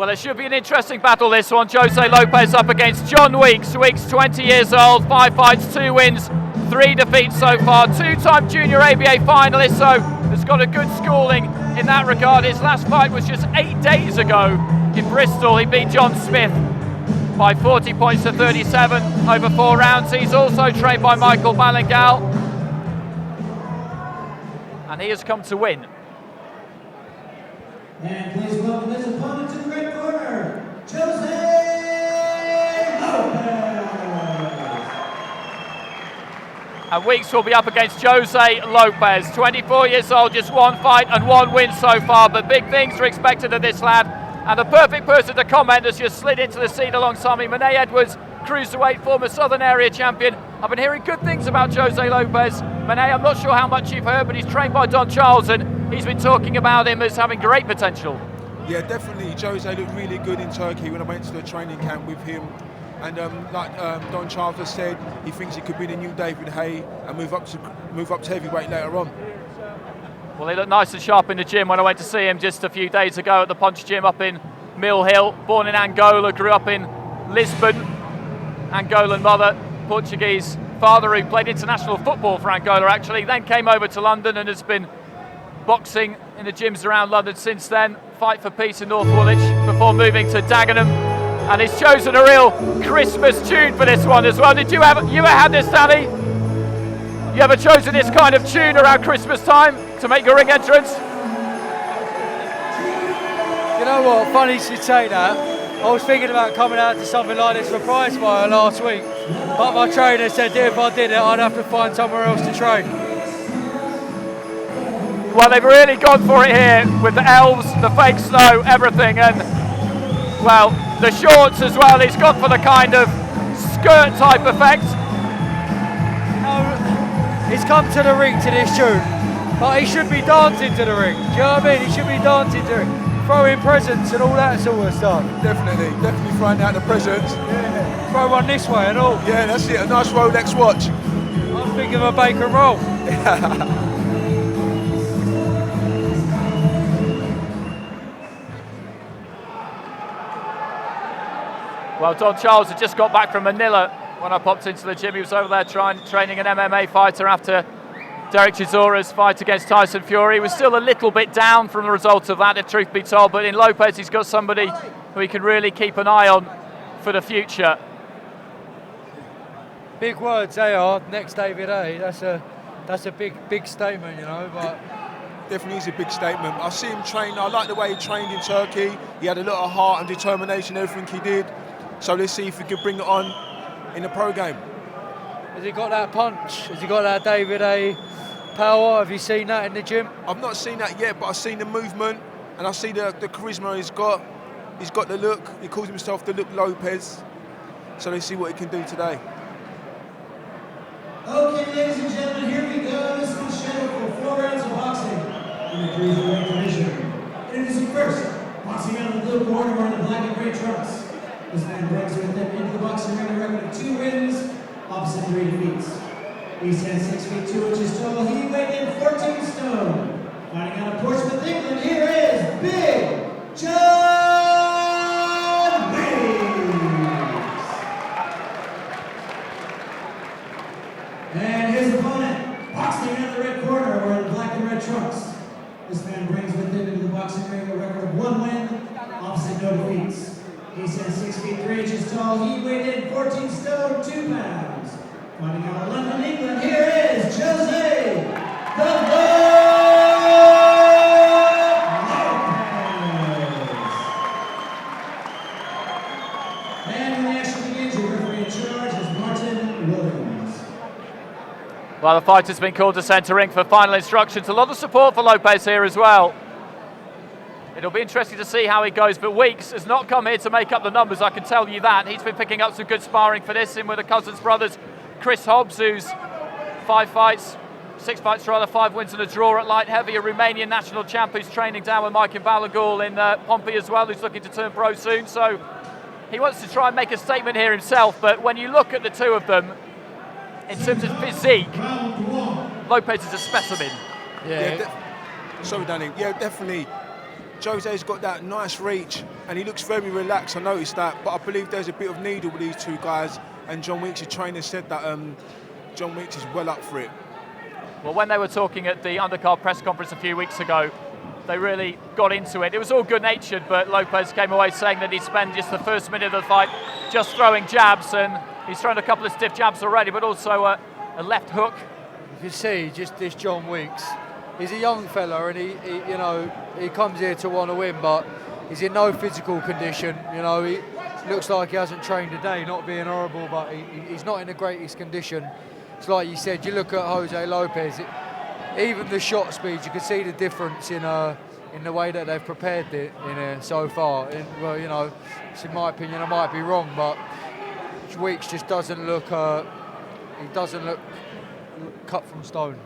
Well, it should be an interesting battle, this one. Jose Lopes up against John Weeks. Weeks, 20 years old, 5 fights, 2 wins, 3 defeats so far. 2-time junior ABA finalist, so has got a good schooling in that regard. His last fight was just 8 days ago in Bristol. He beat John Smith by 40 points to 37 over 4 rounds. He's also trained by Michael Ballingal, and he has come to win. And please welcome his opponent to the red corner, Jose Lopes. And Weeks will be up against Jose Lopes, 24 years old, just 1 fight and 1 win so far, but big things are expected of this lad. And the perfect person to comment has just slid into the seat alongside me, Monet Edwards, Cruiserweight, former Southern Area champion. I've been hearing good things about Jose Lopes. Monet, I'm not sure how much you've heard, but he's trained by Don Charles, and he's been talking about him as having great potential. Yeah, definitely. Jose looked really good in Turkey when I went to the training camp with him. And like Don Charles has said, he thinks he could be the new David Haye and move up to heavyweight later on. Well, he looked nice and sharp in the gym when I went to see him just a few days ago at the Punch Gym up in Mill Hill. Born in Angola, grew up in Lisbon. Angolan mother, Portuguese father who played international football for Angola actually, then came over to London and has been boxing in the gyms around London since then. Fight for Peace in North Woolwich before moving to Dagenham. And he's chosen a real Christmas tune for this one as well. Did you ever had this, Danny? You ever chosen this kind of tune around Christmas time to make your ring entrance? You know what, funny you should say that. I was thinking about coming out to something like this for prize fire last week, but my trainer said that if I did it, I'd have to find somewhere else to train. Well, they've really gone for it here with the elves, the fake snow, everything, and well, the shorts as well. He's gone for the kind of skirt type effect. He's come to the ring to this tune, but he should be dancing to the ring. Do you know what I mean? He should be dancing to it, throwing presents and all that sort of stuff. Definitely throwing out the presents. Yeah. Throw one this way and all. Yeah, that's it, a nice Rolex watch. I'm thinking of a bacon roll. Well, Don Charles had just got back from Manila when I popped into the gym. He was over there training an MMA fighter after Derek Chisora's fight against Tyson Fury. He was still a little bit down from the result of that, if truth be told, but in Lopes he's got somebody who he can really keep an eye on for the future. Big words they are, next David Haye. That's a big statement, you know, but definitely is a big statement. I see him train, I like the way he trained in Turkey. He had a lot of heart and determination in everything he did. So let's see if we can bring it on in the pro game. Has he got that punch? Has he got that David Haye power? Have you seen that in the gym? I've not seen that yet, but I've seen the movement and I see the charisma he's got. He's got the look. He calls himself the Look Lopes. So let's see what he can do today. Okay, ladies and gentlemen, here we go. This is scheduled for 4 rounds of boxing in the Cruiserweight division. Introducing first, boxing out of the blue corner wearing the black and gray trunks. This man brings with him into the boxing ring a record of 2 wins, opposite 3 defeats. He stands 6 feet 2 inches tall. He weighed in 14 stone. Fighting out of Portsmouth, England, here is Big John Weeks. And his opponent, boxing out of the red corner, wearing the black and red trunks. This man brings with him into the boxing ring a record of 1 win, opposite no defeats. He stands 6 feet 3 inches tall. He weighed in 14 stone, 2 pounds. Fighting out of London, England, here is Jose the Lopes. And when the action begins, your referee in charge is Martin Williams. Well, the fight has been called to centre ring for final instructions. A lot of support for Lopes here as well. It'll be interesting to see how he goes, but Weeks has not come here to make up the numbers, I can tell you that. He's been picking up some good sparring for this, in with the Cousins brothers, Chris Hobbs, who's 6 fights, 5 wins and a draw at light heavy, a Romanian national champ who's training down with Mike Balagoul in Pompey as well, who's looking to turn pro soon. So he wants to try and make a statement here himself, but when you look at the two of them, in terms of physique, Lopes is a specimen. Yeah, sorry, Danny. Yeah, definitely. Jose's got that nice reach, and he looks very relaxed. I noticed that, but I believe there's a bit of needle with these two guys, and John Weeks, the trainer, said that John Weeks is well up for it. Well, when they were talking at the undercard press conference a few weeks ago, they really got into it. It was all good-natured, but Lopes came away saying that he spent just the first minute of the fight just throwing jabs, and he's thrown a couple of stiff jabs already, but also a left hook. You can see just this John Weeks. He's a young fella, and he comes here to want to win, but he's in no physical condition. You know, he looks like he hasn't trained a day, not being horrible, but he's not in the greatest condition. It's like you said, you look at Jose Lopes, even the shot speed, you can see the difference in the way that they've prepared it so far. Well, you know, it's in my opinion, I might be wrong, but Weeks just doesn't look, he doesn't look cut from stone.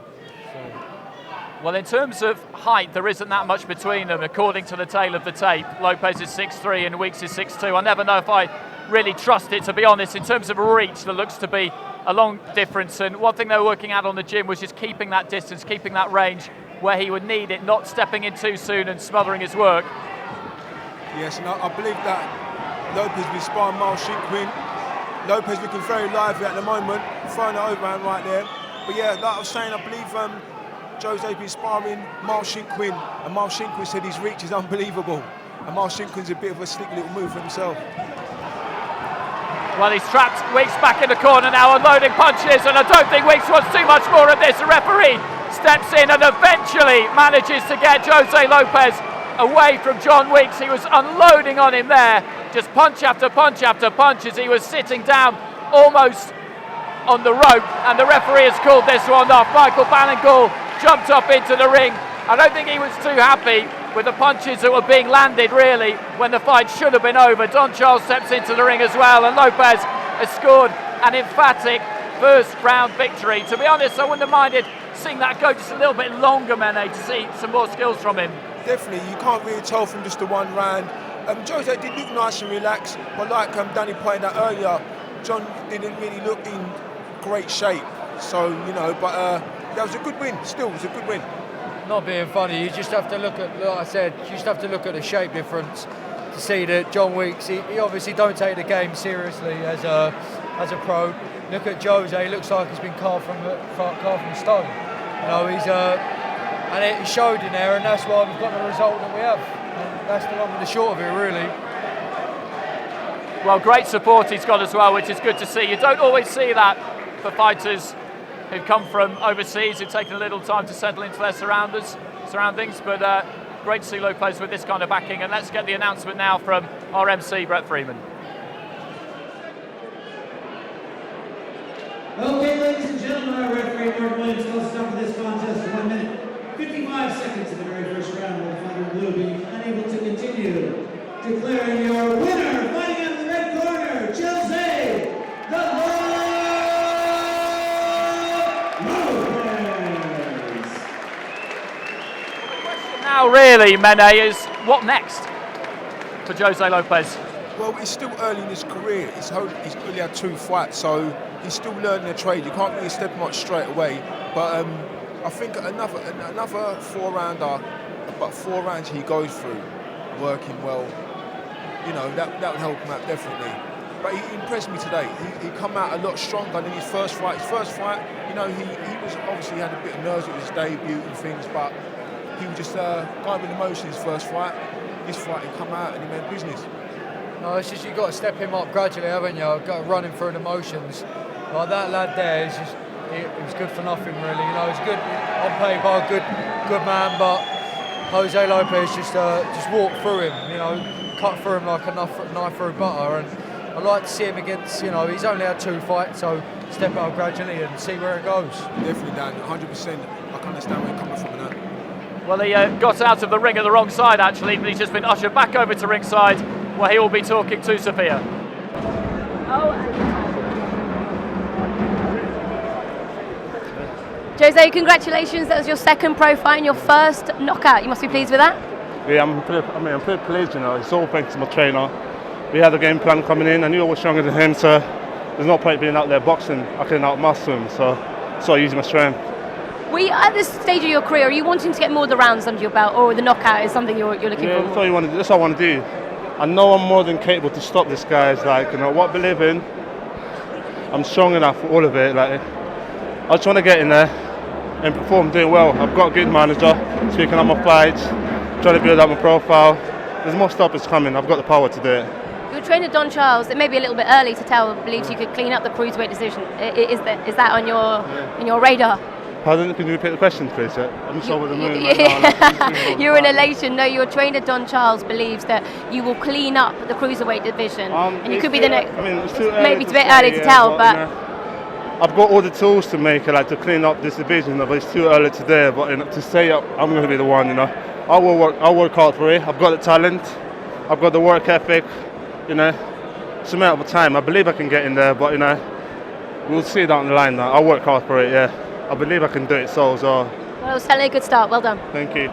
So. Well, in terms of height, there isn't that much between them, according to the tail of the tape. Lopes is 6'3" and Weeks is 6'2". I never know if I really trust it, to be honest. In terms of reach, there looks to be a long difference, and one thing they were working out on the gym was just keeping that distance, keeping that range where he would need it, not stepping in too soon and smothering his work. Yes, and I believe that Lopes will be sparring Miles Shinkwin. Lopes looking very lively at the moment, throwing it overhand right there. But yeah, like I was saying, I believe Jose's been sparring Miles Shinkwin, and Miles Shinkwin said his reach is unbelievable. And Miles Shinkwin's a bit of a slick little move for himself. Well, he's trapped Weeks back in the corner now, unloading punches, and I don't think Weeks wants too much more of this. The referee steps in and eventually manages to get Jose Lopes away from John Weeks. He was unloading on him there, just punch after punch after punch as he was sitting down almost on the rope, and the referee has called this one off. Michael Ballingall jumped up into the ring. I don't think he was too happy with the punches that were being landed, really, when the fight should have been over. Don Charles steps into the ring as well, and Lopes has scored an emphatic first round victory. To be honest, I wouldn't have minded seeing that go just a little bit longer, Mene, to see some more skills from him. Definitely, you can't really tell from just the one round. Jose did look nice and relaxed, but like Danny pointed out earlier, John didn't really look in great shape. So, you know, but that was a good win. Still, it was a good win. Not being funny, you just have to look at, like I said, you just have to look at the shape difference to see that John Weeks, he obviously don't take the game seriously as a pro. Look at Jose, he looks like he's been carved from stone. You know, and it showed in there, and that's why we've got the result that we have. And that's the long and the short of it, really. Well, great support he's got as well, which is good to see. You don't always see that for fighters who've come from overseas, who've taken a little time to settle into their surroundings, but great to see Lopes with this kind of backing. And let's get the announcement now from our MC, Brett Freeman. Okay, ladies and gentlemen, our referee Mark Williams calls stop for this contest for 1 minute, 55 seconds of the very first round, with the fighter in blue being unable to continue. Declaring your winner, fighting out of the red corner, Jose the Lopes. Now really, Mene, is what next for Jose Lopes? Well, it's still early in his career. He's only had 2 fights, so he's still learning the trade. You can't really step him up straight away. But I think another 4-rounder, but 4 rounds he goes through, working well, you know, that would help him out definitely. But he impressed me today. He come out a lot stronger than his first fight. His first fight, you know, he was obviously had a bit of nerves with his debut and things, but he was just going with emotion his first fight. This fight, he come out and he made business. No, it's just you've got to step him up gradually, haven't you? You've got to run him through the emotions. Like that lad there, is just he was good for nothing really. You know, he's good on paper, good man, but Jose Lopes just walked through him. You know, cut through him like a knife through butter. And I'd like to see him against. You know, he's only had 2 fights, so step up gradually and see where it goes. Definitely, Dan. 100%. I can understand where you're coming from now. Well, he got out of the ring at the wrong side actually, but he's just been ushered back over to ringside, where he will be talking to Sophia. Jose, congratulations. That was your second pro fight and your first knockout. You must be pleased with that? Yeah, I'm pretty pleased, you know. It's all thanks to my trainer. We had a game plan coming in. I knew I was stronger than him, so there's no point being out there boxing. I couldn't outmuscle him, so I used my strength. Were you, at this stage of your career, are you wanting to get more of the rounds under your belt, or the knockout is something you're looking for? That's what I want to do. I know I'm more than capable to stop this guy. It's like, you know, what I believe in, I'm strong enough for all of it. Like, I just want to get in there and perform, doing well. I've got a good manager, speaking up my fights, trying to build up my profile. There's more stoppers coming. I've got the power to do it. Your trainer Don Charles, it may be a little bit early to tell, believes you could clean up the cruiserweight division. Is that on your radar? Pardon, can you repeat the question, please? I'm so with the moon right now. You're in elation. No, your trainer Don Charles believes that you will clean up the cruiserweight division, and you could be the next. I mean, it's too early. Maybe it's a bit early to tell, but. You know, I've got all the tools to make it, like to clean up this division, but it's too early today. But you know, to say I'm going to be the one, you know, I'll work hard for it. I've got the talent, I've got the work ethic, you know. It's a matter of time. I believe I can get in there, but you know, we'll see down the line. I'll work hard for it. Yeah, I believe I can do it. So. Well, it was certainly a good start. Well done. Thank you.